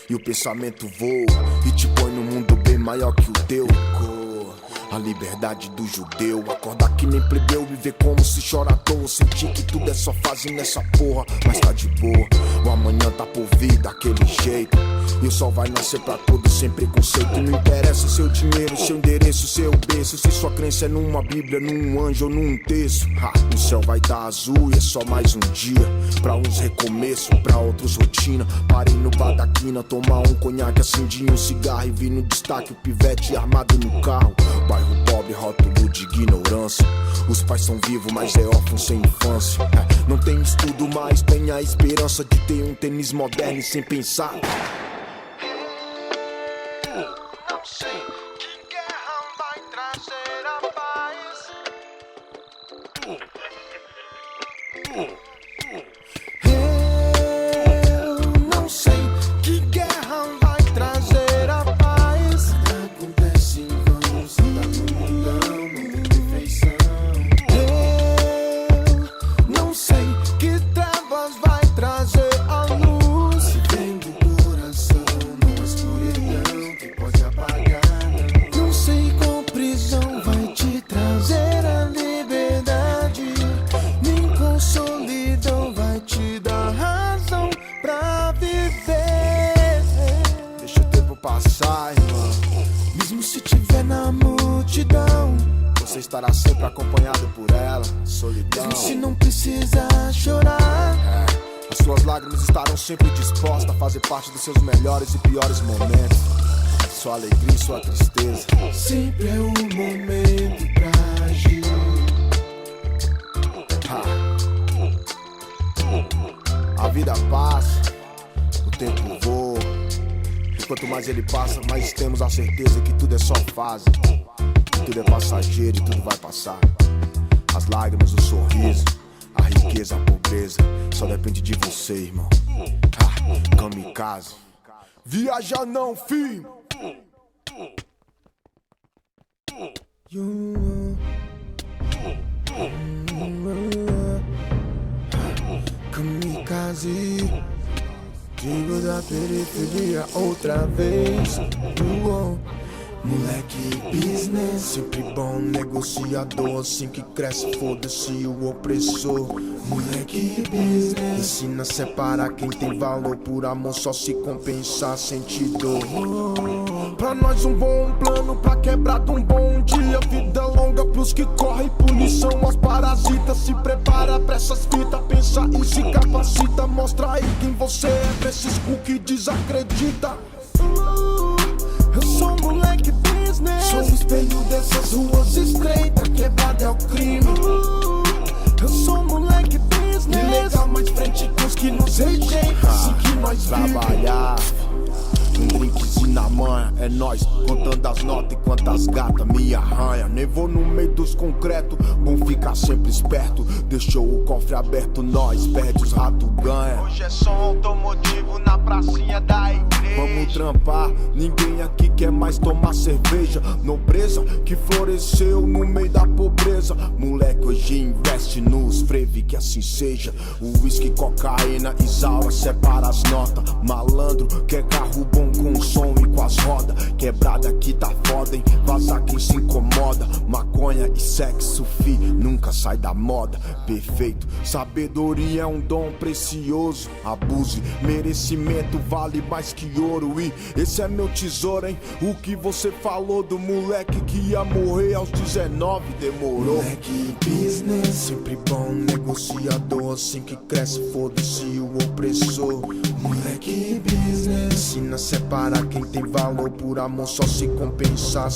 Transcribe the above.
e o pensamento voa e te põe num mundo bem maior que o teu. A liberdade do judeu, acordar que nem plebeu, viver como se chora à toa, sentir que tudo é só fase nessa porra, mas tá de boa. O amanhã tá por vir daquele jeito, e o sol vai nascer pra todos sem preconceito. Não interessa seu dinheiro, seu endereço, seu berço, se sua crença é numa bíblia, num anjo ou num texto. O céu vai tá azul e é só mais um dia, pra uns recomeço, pra outros rotina. Parei no bar da quina, tomar um conhaque, acendi um cigarro e vi no destaque o pivete armado no carro. Bairro pobre, rótulo de ignorância. Os pais são vivos, mas é órfão sem infância. Não tem estudo, mas tem a esperança de ter um tênis moderno e sem pensar. Não sei que guerra vai trazer a paz. Eu não sei que guerra vai trazer a paz. Nada acontece em vão, você tá no mundão, não tem perfeição. Eu não sei que trevas vai trazer a luz. Se vem do coração, não é escuridão que pode apagar. Não sei qual prisão vai te trazer a liberdade, nem com solidão vai te dar razão pra viver. Deixa o tempo passar, irmão. Mesmo se tiver na multidão, Você estará sempre acompanhado por ela. Solidão. mesmo se não precisa chorar, As suas lágrimas estarão sempre dispostas a fazer parte dos seus melhores e piores momentos. Sua alegria e sua tristeza. sempre é um momento pra agir. A vida passa, o tempo voa, e quanto mais ele passa, mais temos a certeza que tudo é só fase, que tudo é passageiro e tudo vai passar. As lágrimas, o sorriso, a riqueza, a pobreza, só depende de você, irmão. Kamikaze. Viaja não, filho. Kamikaze, digo da periferia outra vez. Moleque business, Sempre bom negociador, assim que cresce, foda-se o opressor. moleque business. Ensina a separar quem tem valor, por amor só se compensar, sentir dor. Pra nós um bom plano, pra quebrar de um bom dia. Vida longa pros que correm, punição aos parasitas. Se prepara pra essas fitas, pensa e se capacita. Mostra aí quem você é pra esses cu que desacredita. Eu sou moleque business, sou o espelho dessas ruas estreitas, quebrada é o crime. Eu sou moleque business, ilegal, mas frente com os que nos rejeitam, assim que nós Trabalhar, um drinkzinho na manha, é nóis, contando as notas enquanto as gatas me arranha. Nem vou no meio dos concretos, bom ficar sempre esperto. Deixou o cofre aberto, nós perde, os ratos ganha. Hoje é som automotivo na pracinha da igreja. Vamos trampar, ninguém aqui quer mais tomar cerveja. Nobreza que floresceu no meio da pobreza. Moleque hoje investe nos freve, que assim seja. O uísque, cocaína, isaura, separa as notas. Malandro quer carro bom com som e com as rodas. Quebrada aqui tá foda, hein? Vaza quem se incomoda. Maconha e sexo, fi, nunca sai da moda. Perfeito, sabedoria é um dom precioso. Abuse, merecimento vale mais que ouro. E esse é meu tesouro, hein? O que você falou do moleque que ia morrer aos 19 demorou. Moleque business, Sempre bom negociador, assim que cresce, foda-se o opressor. moleque business. Ensina a separar quem tem valor, por amor só se compensar.